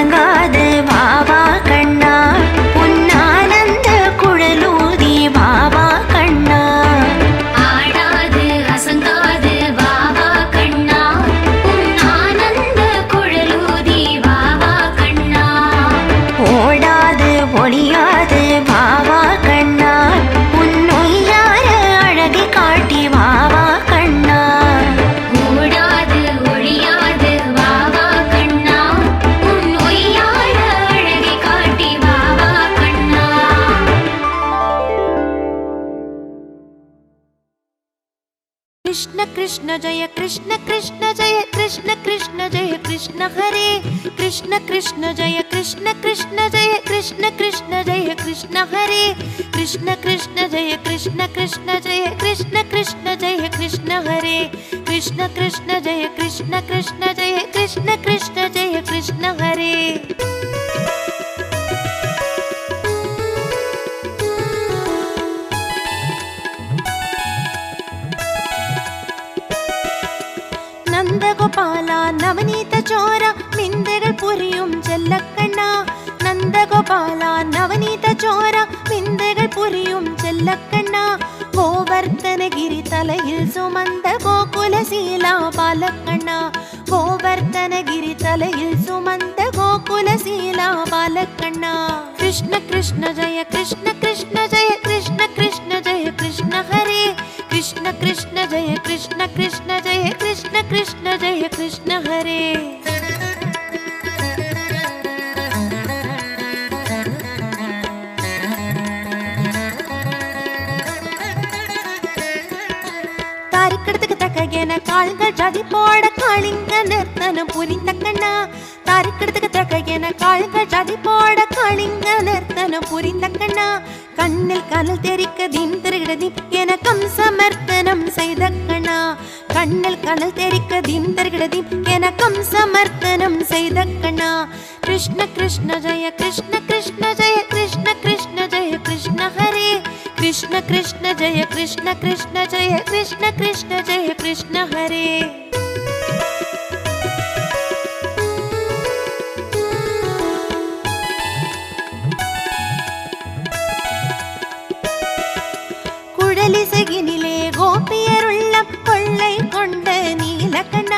அசங்காது வாவா கண்ணா, உன்னானந்த குழலூதி வாவா கண்ணா. ஆடாது அசங்காது வாவா கண்ணா, உன்னானந்த குழலூதி வாவா கண்ணா. ஓடாது ஒளியாது வாவா கண்ணா, உன்னொய்யார அழகை காட்டி வாவா கண்ணா. ஓடாது ஒழியாது வாவா கண்ணா, உன் ஒய்யார அழகை காட்டி வாவா கண்ணா. कृष्ण कृष्ण जय कृष्ण कृष्ण जय कृष्ण कृष्ण जय कृष्ण हरे, कृष्ण कृष्ण जय कृष्ण कृष्ण जय कृष्ण कृष्ण जय कृष्ण हरे, कृष्ण कृष्ण जय कृष्ण कृष्ण जय कृष्ण कृष्ण जय कृष्ण हरे, कृष्ण कृष्ण जय कृष्ण कृष्ण जय कृष्ण कृष्ण जय कृष्ण हरे. നന്ദഗോപാല നവനീത ചോര വിന്ദകൾ പുരിയും ചെല്ലക്കണ്ണ, നന്ദഗോപാല നവനീത ചോര വിന്ദകൾ പുരിയും ചെല്ലക്കണ്ണ. ഗോവർദ്ധനഗിരി തലയിൽ സുമന്ത ഗോകുലശീല ബാലക്കണ്ണ, ഗോവർദ്ധനഗിരി തലയിൽ സുമന്ത ഗോകുലശീല ബാലക്കണ്ണ. കൃഷ്ണ കൃഷ്ണ ജയ കൃഷ്ണ കൃഷ്ണ ജയ കൃഷ്ണ കൃഷ്ണ ജയ കൃഷ്ണ ഹരേ, कृष्ण कृष्ण जय कृष्ण कृष्ण जय कृष्ण कृष्ण जय कृष्ण हरे. താരിക്കെടുത്ത് തക്കകേന കാളുകൾ ജാതി പോട കാളിങ്ക നിർത്തനം പുരിന്തക്കണ്ണ, താരിക്കെടുത്ത് തക്കകേന കാളുകൾ ജാതി പോട കാളിങ്ക നിർത്തനം പുരിന്തക്കണ്ണ. കണ്ണിൽ കനൽ തെരിക്ക ദീം തിരുകിടതീം എനക്കും സമർത്തനം ചെയ്ത കണ്ണ, കണ്ണിൽ കനൽ തെരിക്ക ദീം തിരുകിടതീം എനക്കും സമർത്തനം ചെയ്ത കണ്ണ. കൃഷ്ണ കൃഷ്ണ ജയ കൃഷ്ണ കൃഷ്ണ ജയ കൃഷ്ണ കൃഷ്ണ ജയ കൃഷ്ണ ഹരേ, കൃഷ്ണ കൃഷ്ണ ജയ കൃഷ്ണ കൃഷ്ണ ജയ കൃഷ്ണ കൃഷ്ണ ജയ കൃഷ്ണ ഹരേ. കുഴലിസകിനിലെ ഗോപിയരുള്ളം കൊള്ളൈ കൊണ്ട് നീലക്കണ്ണ,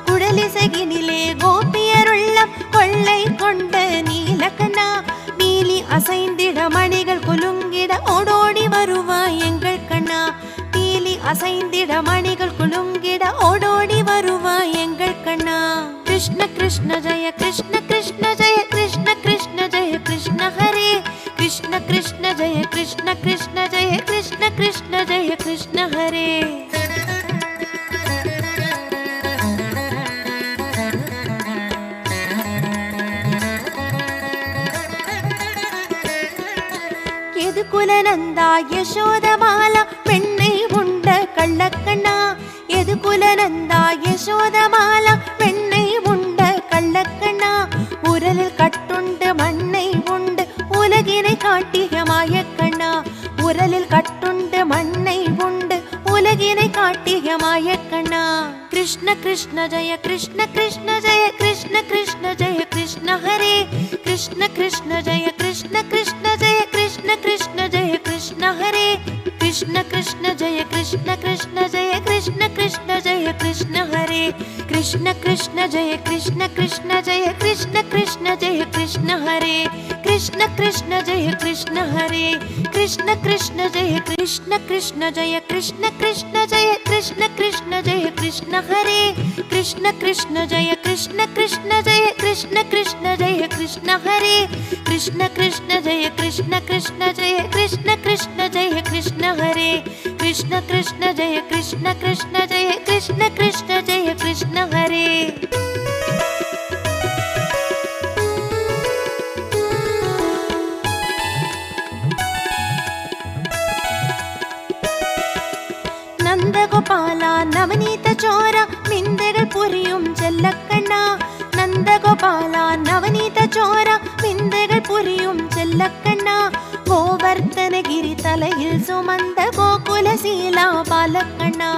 കുഴലിസകിനിലെ ഗോപിയരുള്ളം കൊള്ളൈ കൊണ്ട് നീലക്കണ്ണ. നീലി അസൈந்திட മണികൾ കുലുങ്ങിട ഓടോടി വരുവാய் എങ്കൾ കണ്ണ, നീലി അസൈந்திட മണികൾ കുലുങ്ങിട ഓടോടി വരുവാய் എങ്കൾ കണ്ണ. കൃഷ്ണ കൃഷ്ണ ജയ കൃഷ്ണ കൃഷ്ണ ജയ കൃഷ്ണ കൃഷ്ണ ജയ കൃഷ്ണ ഹരേ, कृष्ण कृष्ण जय कृष्ण कृष्ण जय कृष्ण कृष्ण जय कृष्ण हरे. യദുകുലനന്ദ യശോദമാല പെണ്ണை உண்ட கள்ளக்கண்ண, യദുകുലനന്ദ യശോദമാല പെണ്ണை உண்ட கள்ளக்கண்ண. உரலில் கட்டுண்டு மண்ணை உண்டு உலகினை காட்டிய மாயக்கண்ணா, உரலில் கட்டுண்டு மண்ணை உண்டு உலகினை காட்டிய மாயக்கண்ணா. கிருஷ்ண கிருஷ்ண ஜய கிருஷ்ண கிருஷ்ண ஜய கிருஷ்ண கிருஷ்ண ஜய கிருஷ்ண ஹரே, கிருஷ்ண கிருஷ்ண ஜய கிருஷ்ண கிருஷ்ண ஜய கிருஷ்ண கிருஷ்ண ஜய கிருஷ்ண ஹரே, கிருஷ்ண கிருஷ்ண ஜய கிருஷ்ண கிருஷ்ண ஜய கிருஷ்ண கிருஷ்ண ஜய கிருஷ்ண ஹரே, கிருஷ்ண கிருஷ்ண ஜய கிருஷ்ண கிருஷ்ண ஜய கிருஷ்ண கிருஷ்ண ஜய கிருஷ்ண ஹரே, கிருஷ்ண கிருஷ்ண ஜய கிருஷ்ண ஹரே, கிருஷ்ண கிருஷ்ண ஜய கிருஷ்ண கிருஷ்ண ஜய கிருஷ்ண கிருஷ்ண ஜய கிருஷ்ண கிருஷ்ண ஜய கிருஷ்ண ஹரே, கிருஷ்ண கிருஷ்ண ஜய கிருஷ்ண கிருஷ்ண ஜய கிருஷ்ண கிருஷ்ண ஜய கிருஷ்ண ஹரே, கிருஷ்ண கிருஷ்ண ஜய கிருஷ்ண கிருஷ்ண ஜய கிருஷ்ண கிருஷ்ண ஜய கிருஷ்ண ஹரே, கிருஷ்ண கிருஷ்ண ஜய கிருஷ்ண கிருஷ்ண ஜய கிருஷ்ண கிருஷ்ண ஜய கிருஷ்ண ஹரே. നന്ദഗോപാല നവനീത ചോര വിന്ദകൾ പുരിയും ചെല്ലക്കണ്ണ, നന്ദഗോപാല നവനീത ചോര വിന്ദകൾ പുരിയും ചെല്ലക്കണ്ണ. ഗോവർദ്ധന கோவர்த்தனகிரி தலையில் சுமந்த கோகுலசீலா பாலக்கண்ணா,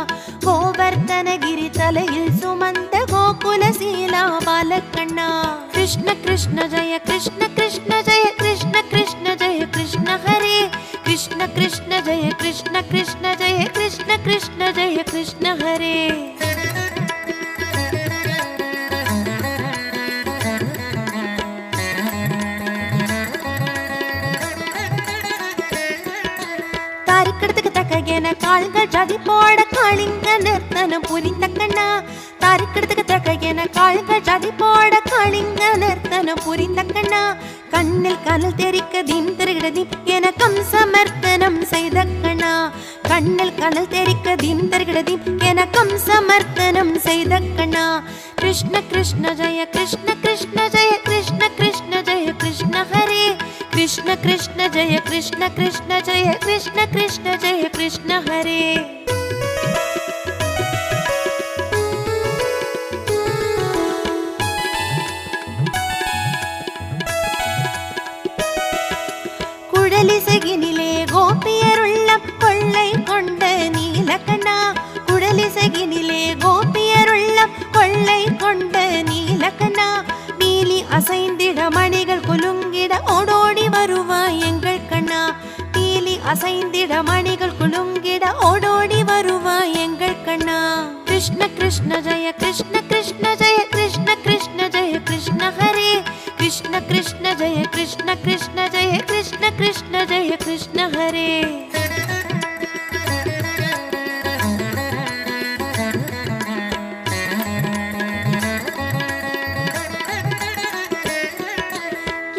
கோவர்த்தனகிரி தலையில் சுமந்த கோகுலசீலா பாலக்கண்ணா. கிருஷ்ண கிருஷ்ண ஜெய கிருஷ்ண கிருஷ்ண ஜெய கிருஷ்ண கிருஷ்ண ஜெய கிருஷ்ண ஹரே, கிருஷ்ண கிருஷ்ண ஜெய கிருஷ்ண கிருஷ்ண ஜெய கிருஷ்ண கிருஷ்ண ஜெய கிருஷ்ண ஹரே. தாரிக்கடத்துக்கு தக்க என கால்கள் ஜதி போட காளிங்க நிறுத்தனம் புரிந்த கண்ணா, தாரிக்கடத்துக்கு தக்க என கால்கள் ஜதி போட காளிங்க நிறுத்தனம் புரிந்த கண்ணா. கண்ணில் கனல் தெரிக்க தீம் திருகிடதீம் என சமர்த்தனம் செய்த கண்ணா, கண்ணில் கனல் தெரிக்க தீம் திருகிடதீம் என சமர்த்தனம் செய்த கண்ணா. கிருஷ்ண கிருஷ்ண ஜெய கிருஷ்ண கிருஷ்ண ஜெய கிருஷ்ண கிருஷ்ண ஜெய கிருஷ்ண ஹரே, கிருஷ்ண கிருஷ்ண ஜெய கிருஷ்ண கிருஷ்ண ஜெய கிருஷ்ண கிருஷ்ண ஜெய கிருஷ்ண ஹரே. குழலிசையினிலே கோபியருள்ளம் கொள்ளை கொண்ட நீலக்கண்ணா, குழலிசையினிலே கோபியருள்ளம் கொள்ளை கொண்ட நீலக்கண்ணா. நீலி அசைந்திட மணிகள் குலுங்கிட ஓடோடி வருவாய் எங்கள் கண்ணா, நீலி அசைந்திட மணிகள் குலுங்கிட ஓடோடி வருவாய் எங்கள் கண்ணா. கிருஷ்ண கிருஷ்ண ஜெய கிருஷ்ண கிருஷ்ண ஜெய கிருஷ்ண கிருஷ்ண ஜெய கிருஷ்ண ஹரே, கிருஷ்ண கிருஷ்ண ஜெய கிருஷ்ண கிருஷ்ண ஜெய கிருஷ்ண கிருஷ்ண ஜெய கிருஷ்ண ஹரே.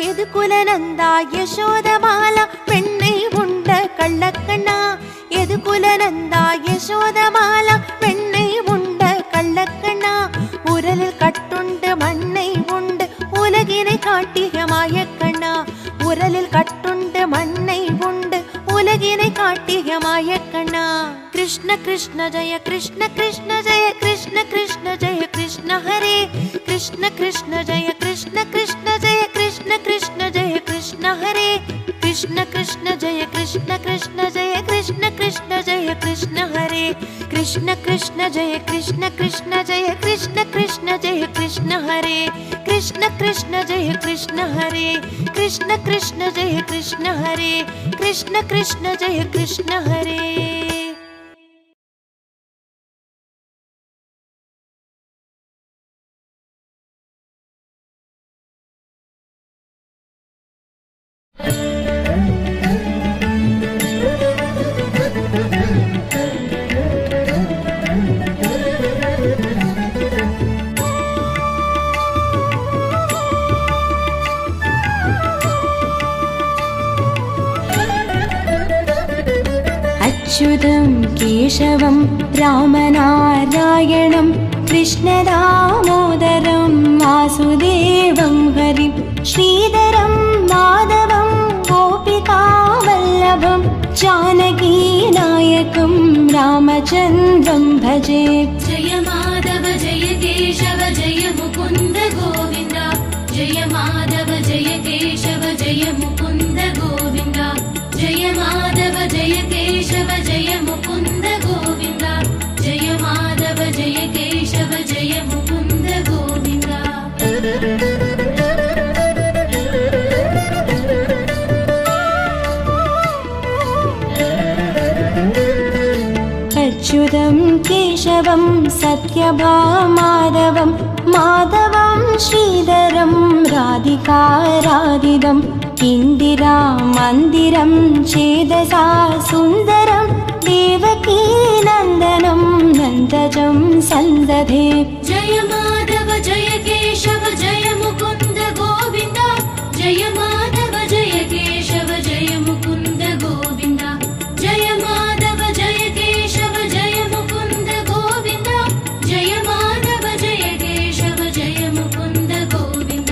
எதுகுலநந்தா யசோதபாலா பெண்ணை உண்ட கள்ளக்கண்ணா, எதுகுலநந்தா யசோதபாலா பெண்ணை உண்ட கள்ளக்கண்ணா. உரலில் கட்டுண்டு மண்ணை உண்டு உலகினை காட்டிய மாயக்கண்ணா, உரலில் கட்டுண்டு மண்ணை உண்டு உலகினை காட்டிய மாயக்கண்ணா. கிருஷ்ண கிருஷ்ண ஜெய கிருஷ்ண கிருஷ்ண ஜெய கிருஷ்ண கிருஷ்ண ஜெய கிருஷ்ண ஹரே, கிருஷ்ண கிருஷ்ண ஜெய கிருஷ்ண கிருஷ்ண ஜெய கிருஷ்ண கிருஷ்ண ஜெய கிருஷ்ண ஹரே, கிருஷ்ண கிருஷ்ண ஜெய கிருஷ்ண கிருஷ்ண ஜெய கிருஷ்ண கிருஷ்ண ஜெய கிருஷ்ண ஹரே, கிருஷ்ண கிருஷ்ண ஜெய கிருஷ்ண கிருஷ்ண ஜெய கிருஷ்ண கிருஷ்ண ஜெய கிருஷ்ண ஹரே, கிருஷ்ண கிருஷ்ண ஜெய கிருஷ்ண ஹரே, கிருஷ்ண கிருஷ்ண ஜெய கிருஷ்ண ஹரே, கிருஷ்ண கிருஷ்ண ஜெய கிருஷ்ண ஹரே. अच्युतं केशवं रामनारायणं कृष्णदामोदरं वासुदेवं हरिं श्रीधरं माधवं गोपिकावल्लभं जानकीनायकं रामचन्द्रं भजे. जय माधव जय केशव जय मुकुन्द गोविन्द, जय माधव जय केशव जय मुकुन्द गोविन्द, जय माधव जय केशव जय मुकुन्द गोविन्द, जय माधव जय केशव जय मुकुन्द गोविन्द. अच्युतं केशवं सत्यभामाधवं माधवं श्रीधरं राधिकाराधितं इन्दिरामन्दिरं चेदसा सुन्दरं देवकी नन्दनं नन्दजं सन्दधे. जय माधव जय केशव जय मुकुन्द गोविन्द, जय माधव जय केशव जय मुकुन्द गोविन्द, जय माधव जय केशव जय मुकुन्द गोविन्द, जय माधव जय केशव जय मुकुन्द गोविन्द.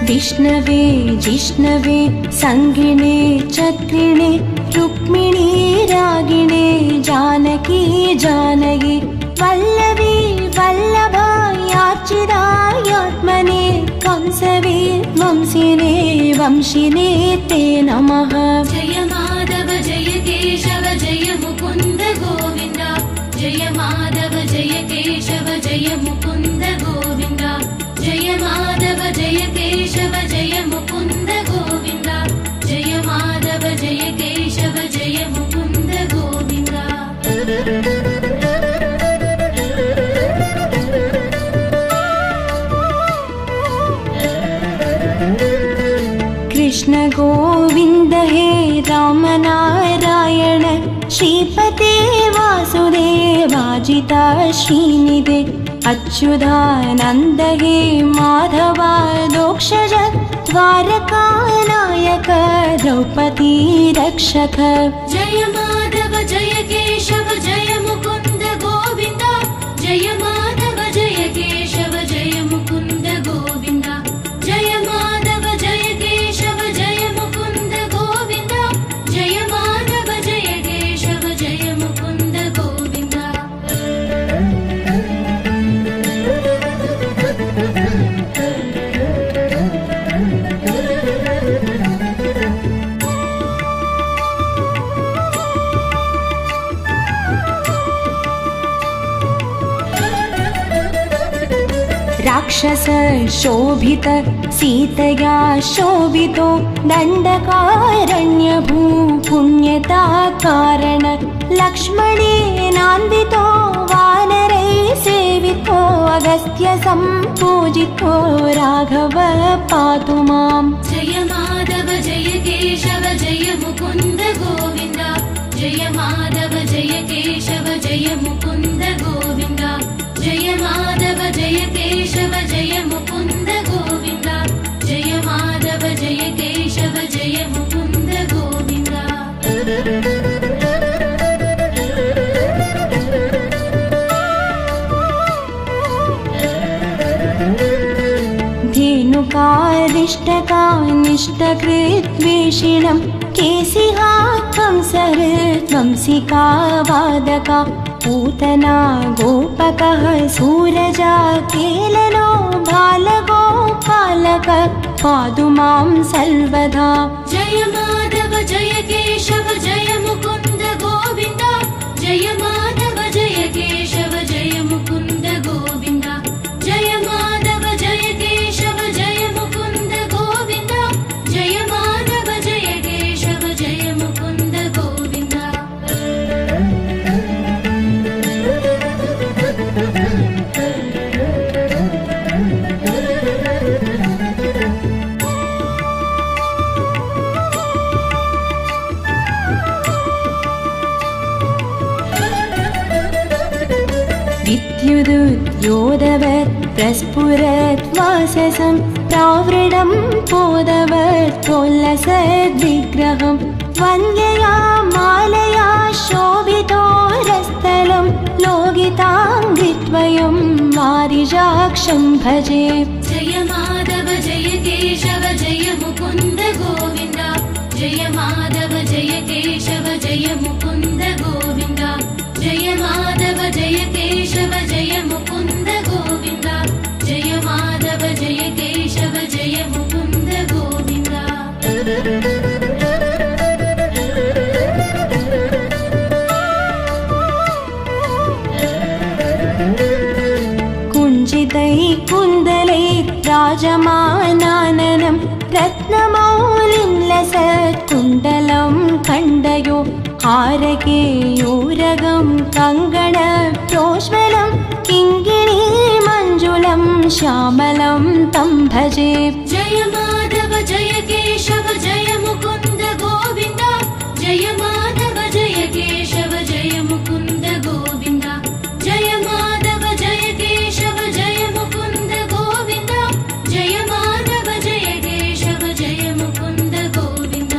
विष्णवे जिष्णवे संगिणे चक्रिणे रुक्मिणी रागिणे जानकी जानकी वल्लभी वल्लभायार्चितायात्मने कंसवे वंशिने वंशिने ते नमः। जय माधव जय केशव जय मुकुन्द गोविन्द जय माधव जय केशव जय मुकुन्द गोविन्द जय माधव जय केशव जय मुकुन्द गोविन्द जय माधव जय केशव जय मुकुन्द गोविन्द। कृष्ण गोविन्द हे राम नारायण श्रीपते वासुदेवाजिता श्रीनिधे अच्युतानन्द हे माधवा दोक्षज द्वारकानायक द्रौपदी रक्षक। जय माधव जय केशव जय मुकुन्द गोविन्द जय माधव जय केशव जय मुकुन्द गोविन्द जय माधव जय केशव जय मुकुन्द गोविन्द जय माधव जय केशव जय मुकुन्द गोविन्द। राक्षस शोभित सीतया शोभितो दण्डकारण्यभू पुण्यता कारण लक्ष्मणेनान्वितो वानरै सेवितो अगस्त्य सम्पूजितो राघव पातु माम्। जय माधव जय केशव जय मुकुन्द गोविन्द जय माधव जय केशव जय मुकुन्द गोविन्द जय माधव जय केशव जय मुकुन्द गोविन्द जय माधव जय केशव जय मुकुन्द गोविन्द। धेनुकारिष्टकानिष्टकृद्वेषिणं केशिहा कंसहृद्वंसिका वादका पूतना गोपकः सूरजा केलनो बालगोपालक पातु मां सर्वदा। जय माधव जय केशव जय मुकुन्द गोविन्द जय माधव जय केशव जय मुकुन्द गोविन्द जय माधव जय केशव जय मुकुन्द गोविन्द जय माधव जय केशव जय मुकुन्द गोविन्द। विद्युदुद्योदवत् प्रस्फुरत् वाससं प्रावृणं पोदवत् पोल्लसद्विग्रहं वन्द्यया मालया शोभितो रस्थलं लोगिताङ्गिद्वयं वारिजाक्षं भजे। जय माधव जय केशव जय मुकुन्द गोविन्द जय माधव जय केशव जय मुकुन्द गोविन्द जय माधव जय केशव जय मुकुन्द गोविन्द जय माधव जय केशव जय मुकुन्द गोविन्द। कुञ्जितैः कुन्दलैः राजमानाननं रत्नमौलिं लसत्कुण्डलं खण्डयो हारकेयूरगं कङ्गणप्रोज्वलं किङ्गिणी मञ्जुलं श्यामलं तं भजे। जय माधव जय केशव जय मुकुन्द गोविन्द जय माधव जय केशव जय मुकुन्द गोविन्द जय माधव जय केशव जय मुकुन्द गोविन्द जय माधव जय केशव जय मुकुन्द गोविन्द।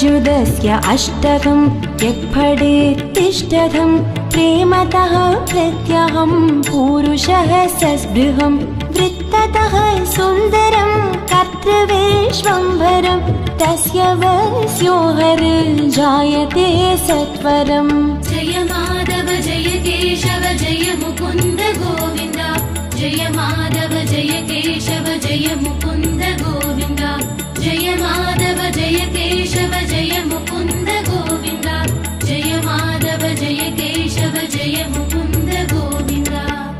अच्युतस्य अष्टकं यक्फडेत्तिष्ठतं प्रेमतः प्रत्यहं पूरुषः सस्पृहं वृत्ततः सुन्दरं कर्तृविश्वम्भरं तस्य वस्यो हरिर्जायते सत्वरम्। जय माधव जय केशव जय मुकुन्द गोविन्द जय माधव जय केशव जय मुकुन्द गोविन्द जय माधव जय केशव जय मुकुन्द गोविन्द जय माधव जय केशव जय मुकुन्द गोविन्द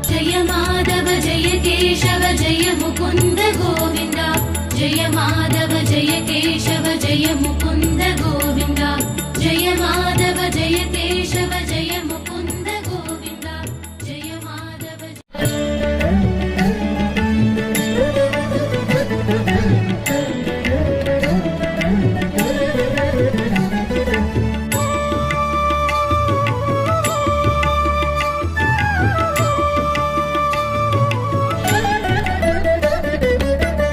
जय माधव जय केशव जय मुकुन्द गोविन्द जय माधव जय केशव जय मुकुन्द गोविन्द जय माधव जय केशव जय मुकुन्द गोविन्द जय माधव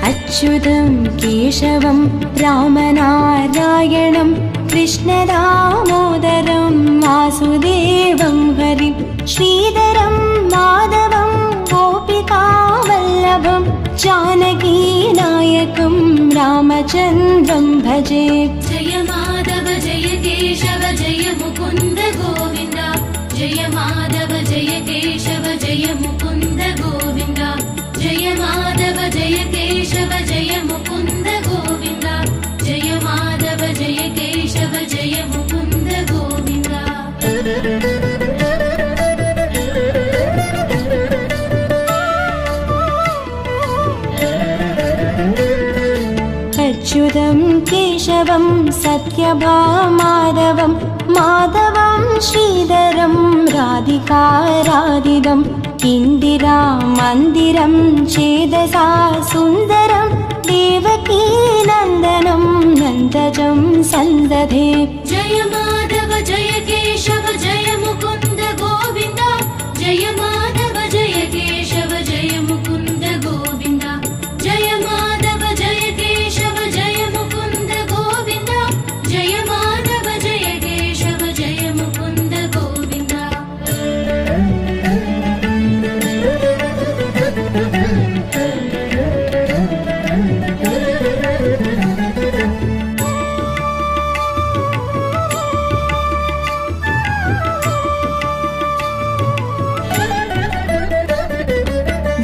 अच्युतं केशवं रामनारायणं कृष्णदामोदरं वासुदेवं हरिं श्रीधरं माधवं गोपिकावल्लभं जानकीनायकं रामचन्द्रं भजे। जय माधव जय केशव जय मुकुन्द गोविन्द जय माधव जय केशव जय मुकुन्द गोविन्द जय माधव जय केशव जय मुकुन्द गोविन्द जय माधव जय केशव जय मुकुन्द गोविन्द। अच्युतं केशवं सत्यभामाधवं माधवं श्रीधरं राधिकाराधितं इन्दिरा मन्दिरं चेदसा सुन्दरं देवकी नन्दनं नन्दजं सन्दधे। जय माधव जय केशव जय मुकुन्द गोविन्द जय माधव जय केशव जय मुकुन्द गोविन्द जय माधव जय केशव जय मुकुन्द गोविन्द जय माधव जय केशव जय मुकुन्द गोविन्द।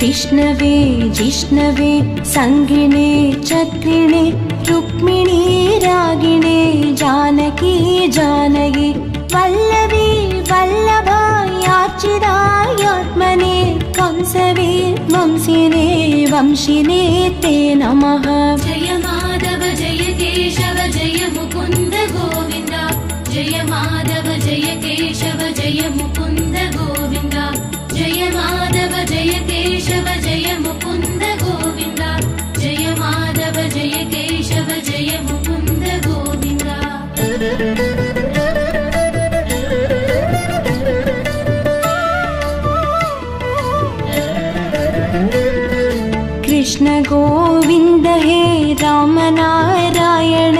विष्णवे जिष्णवे संगिणे चक्रिणे रुक्मिणी रागिणे जानकी जानकी वल्लभी वल्लभायार्चितायात्मने कंसवे वंशिने वंशिने ते नमः। जय माधव जय केशव जय मुकुन्द गोविन्द जय माधव जय केशव जय मुकुन्द गोविन्द जय माधव जय केशव जय मुकुन्द गोविन्द जय माधव जय केशव जय मुकुन्द गोविन्द। कृष्ण गोविन्द हे राम नारायण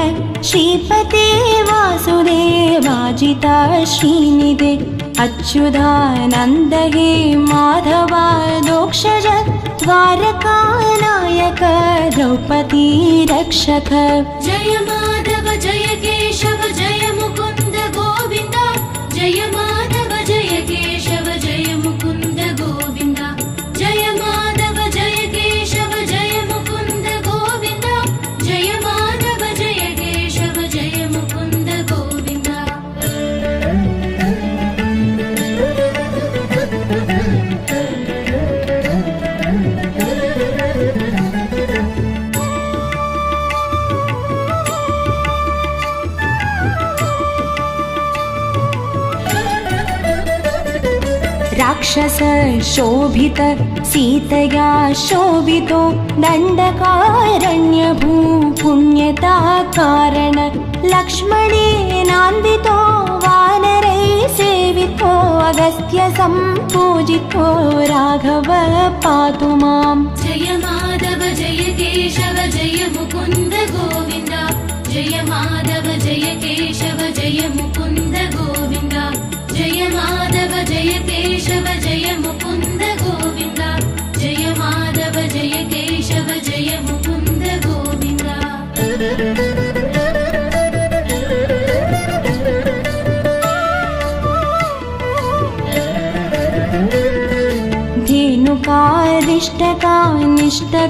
श्रीपते वासुदेवाजिता श्रीनिधे अच्युतानन्द हे माधवा दोक्षज द्वारकानायक द्रौपदी रक्षक। जय माधव जय केशव जय मुकुन्द गोविन्द जय माधव जय केशव जय मुकुन्द गोविन्द जय माधव जय केशव जय मुकुन्द गोविन्द जय माधव जय केशव जय मुकुन्द गोविन्द। राक्षस शोभित सीतया शोभितो दण्डकारण्यभू पुण्यता कारण लक्ष्मणेनान्वितो वानरै सेवितो अगस्त्य सम्पूजितो राघव पातु माम्। जय माधव जय केशव जय मुकुन्द गोविन्द जय माधव जय केशव जय मुकुन्द गोविन्द जय माधव जय केशव जय मुकुन्द गोविन्द जय माधव जय केशव जय मुकुन्द गोविन्द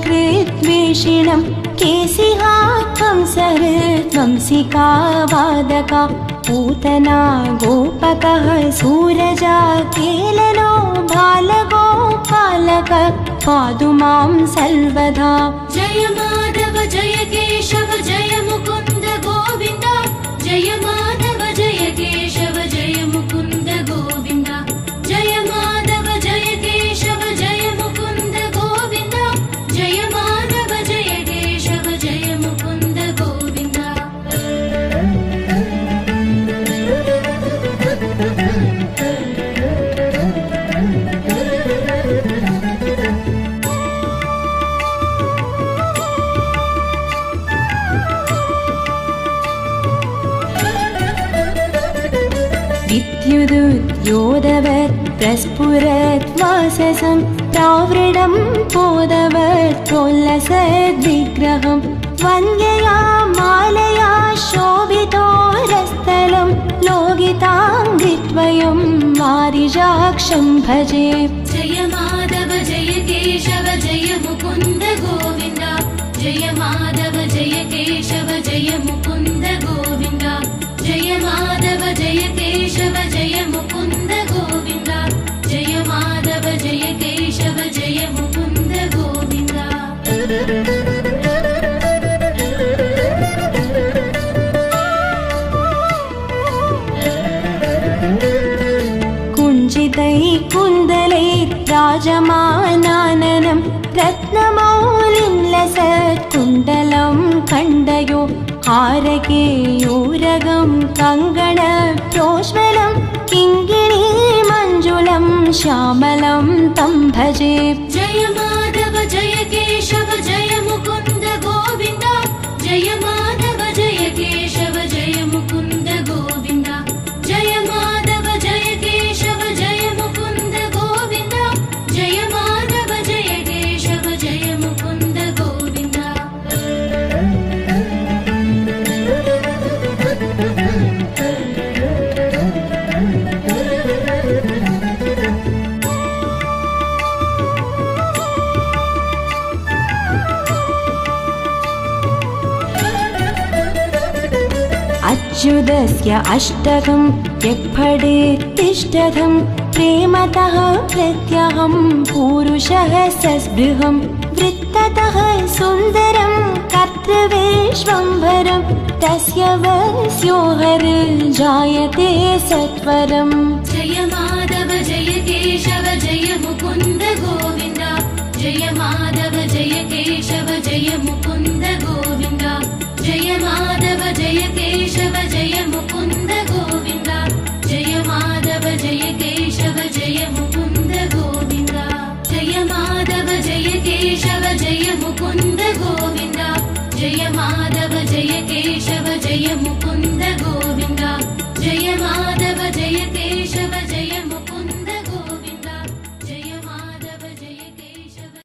धेनुकारिष्टकानिष्टकृद्वेषिणं केसिहात्वं सहृद्वंसिका वादका पूतना गोपकः सूरजा केलनो बालगोपालक पातु मां सर्वदा जय माधव जय केशव जय मुकुन्द गोविन्द जय माधव जय केशव जय मुकुन्द गोविन्द जय माधव जय केशव जय मुकुन्द गोविन्द जय माधव जय केशव जय मुकुन्द गोविन्द विद्युदुद्योदवत् प्रस्फुरत् वाससं प्रावृडं पोदवत् प्रोल्लसद्विग्रहं वन्द्यया मालया शोभितोरस्थलं लोगिताङ्गिद्वयं वारिजाक्षं भजे जय माधव जय केशव जय मुकुन्द गोविन्द जय माधव जय केशव जय मुकुन्द गोविन्द जय माधव जय केशव जय मुकुन्द गोविन्द जय माधव जय केशव जय मुकुन्द गोविन्द कुञ्जितैः कुन्दलैः राजमानाननं रत्नमौलिं लसत्कुण्डलं खण्डयो हारकेयूरगं कङ्गणप्रोज्वलं किङ्गिणी मञ्जुलं श्यामलं तं भजे जय माधव जय केशव जय मुकुन्द गोविन्द जय माधव जय केशव जय मुकुन्द गोविन्द जय माधव जय केशव जय मुकुन्द गोविन्द जय माधव जय केशव जय मुकुन्द गोविन्द अच्युतस्य अष्टकं यक्फडेत्तिष्ठतं प्रेमतः प्रत्यहं पूरुषः सस्पृहं वृत्ततः सुन्दरं कर्तृविश्वम्भरं तस्य वस्यो हरिर्जायते सत्वरम् जय माधव जय केशव जय मुकुन्द गोविन्द जय माधव जय केशव जय मुकुन्द गोविन्द जय माधव जय केशव जय मुकुन्द गोविन्द जय माधव जय केशव जय मुकुन्द गोविन्द जय माधव जय केशव जय मुकुन्द गोविन्द जय माधव जय केशव जय मुकुन्द गोविन्द जय माधव जय केशव जय मुकुन्द गोविन्द जय माधव जय केशव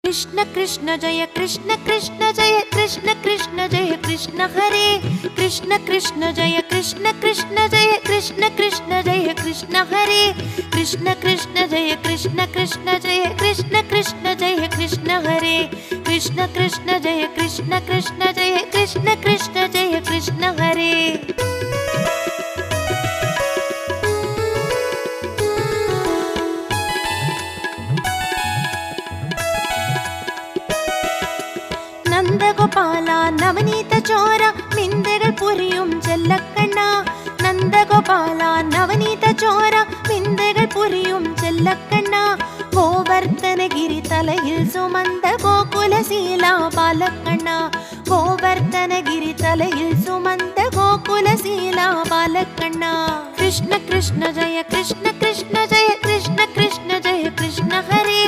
कृष्ण कृष्ण जय कृष्ण कृष्ण जय कृष्ण कृष्ण जय कृष्ण हरे कृष्ण कृष्ण जय कृष्ण कृष्ण जय कृष्ण कृष्ण जय कृष्ण हरे कृष्ण कृष्ण जय कृष्ण कृष्ण जय कृष्ण कृष्ण जय कृष्ण हरे कृष्ण कृष्ण जय कृष्ण कृष्ण जय कृष्ण कृष्ण जय कृष्ण हरे नंद गोपाला नवनी നവനീത ചോര നിന്ദകൾ പുരിയും ചെല്ലക്കണ്ണ നന്ദഗോപാല നവനീത ചോര നിന്ദകൾ പുരിയും ചെല്ലക്കണ്ണ ഗോവർദ്ധനഗിരി തലയിൽ സുമന്ത ഗോകുലശീല ബാലക്കണ്ണ ഗോവർദ്ധനഗിരി തലയിൽ സുമന്ത ഗോകുലശീല ബാലക്കണ്ണ കൃഷ്ണ കൃഷ്ണ ജയ കൃഷ്ണ കൃഷ്ണ ജയ കൃഷ്ണ കൃഷ്ണ ജയ കൃഷ്ണ ഹരേ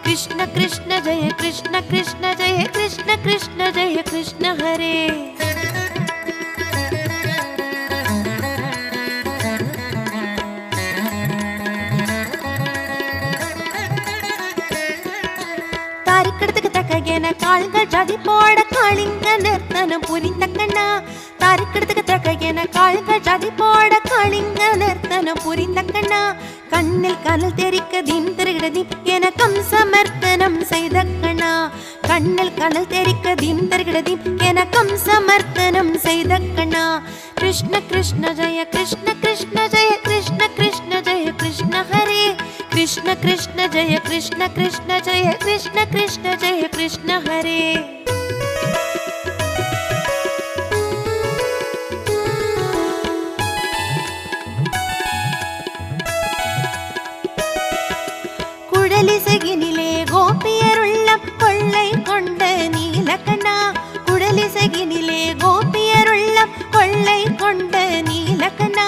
കൃഷ്ണ കൃഷ്ണ ജയ കൃഷ്ണ കൃഷ്ണ ജയ കൃഷ്ണ കൃഷ്ണ ജയ കൃഷ്ണ ഹരേ താരിക്കെടുത്ത് തക്കകേന കാളുകൾ ജാതി പോട കാളിങ്ക നിർത്തനം പുരിന്തക്കണ്ണ താരിക്കെടുത്ത് തക്കകേന കാളുകൾ ജാതി പോട കാളിങ്ക നിർത്തനം പുരിന്തക്കണ്ണ കണ്ണിൽ കനൽ തെരിക്ക ദീം തിരുകിടതി എനക്കും സമർപ്പണം ചെയ്തക്കണ്ണ കണ്ണിൽ കനൽ തെരിക്ക ദീം തിരുകിടതി എനക്കും സമർപ്പണം ചെയ്തക്കണ്ണ കൃഷ്ണ കൃഷ്ണ ജയ കൃഷ്ണ കൃഷ്ണ ജയ കൃഷ്ണ കൃഷ്ണ ജയ കൃഷ്ണ ഹരേ കൃഷ്ണ കൃഷ്ണ ജയ കൃഷ്ണ കൃഷ്ണ ജയ കൃഷ്ണ കൃഷ്ണ ജയ കൃഷ്ണ ഹരേ കുഴലിസകിനിലെ ഗോപിയരുള്ള കൊള്ളൈ കൊണ്ട് നീലക്കണ്ണ കുഴലിസകിനിലെ ഗോപിയരുള്ള കൊള്ളൈ കൊണ്ട് നീലക്കണ്ണ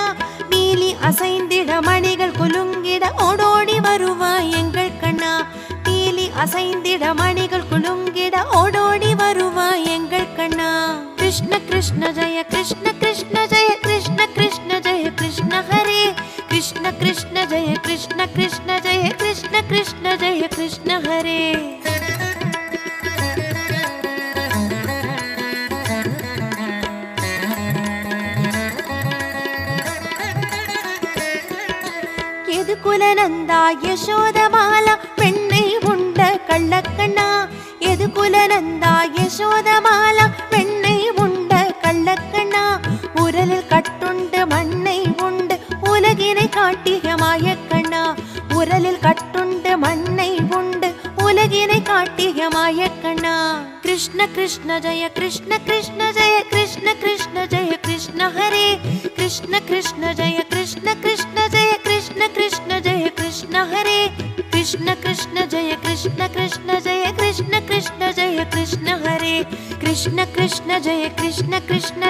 നീലി അസൈന്തിട മണികൾ കുലുങ്കിട ഓടോടി വരുവായ് എങ്കൾ കണ്ണ നീലി അസൈന്തിട മണികൾ കുലുങ്കിട ഓടോടി വരുവായ് എങ്കൾ കണ്ണ കൃഷ്ണ കൃഷ്ണ ജയ കൃഷ്ണ കൃഷ്ണ ജയ കൃഷ്ണ കൃഷ്ണ ജയ കൃഷ്ണ ഹരേ കൃഷ്ണ കൃഷ്ണ ജയ കൃഷ്ണ കൃഷ്ണ ജയ കൃഷ്ണ കൃഷ്ണ ജയ കൃഷ്ണ ഹരേ യദുകുലനന്ദ യശോദമാല പെണ്ണை உண்ட കള്ളക്കണ്ണ യദുകുലനന്ദ യശോദമാല പെണ്ണை உண்ட കള്ളക്കണ്ണ ഉരലിൽ കട്ടുണ്ട് മണ്ണை உண்டு ഉലകിനെ കാട്ടിയ മായക്കണ്ണ ഉരലിൽ കട്ടുണ്ട് മണ്ണை உண்டு ഉലകിനെ കാട്ടിയ മായക്കണ്ണ കൃഷ്ണ കൃഷ്ണ ജയ കൃഷ്ണ കൃഷ്ണ ജയ കൃഷ്ണ കൃഷ്ണ ജയ കൃഷ്ണ ഹരേ കൃഷ്ണ കൃഷ്ണ ജയ കൃഷ്ണ കൃഷ്ണ ജയ കൃഷ്ണ കൃഷ്ണ ജയ കൃഷ്ണ ഹരേ കൃഷ്ണ കൃഷ്ണ ജയ കൃഷ്ണ കൃഷ്ണ ജയ കൃഷ്ണ കൃഷ്ണ ജയ കൃഷ്ണ ഹരേ കൃഷ്ണ കൃഷ്ണ ജയ കൃഷ്ണ കൃഷ്ണ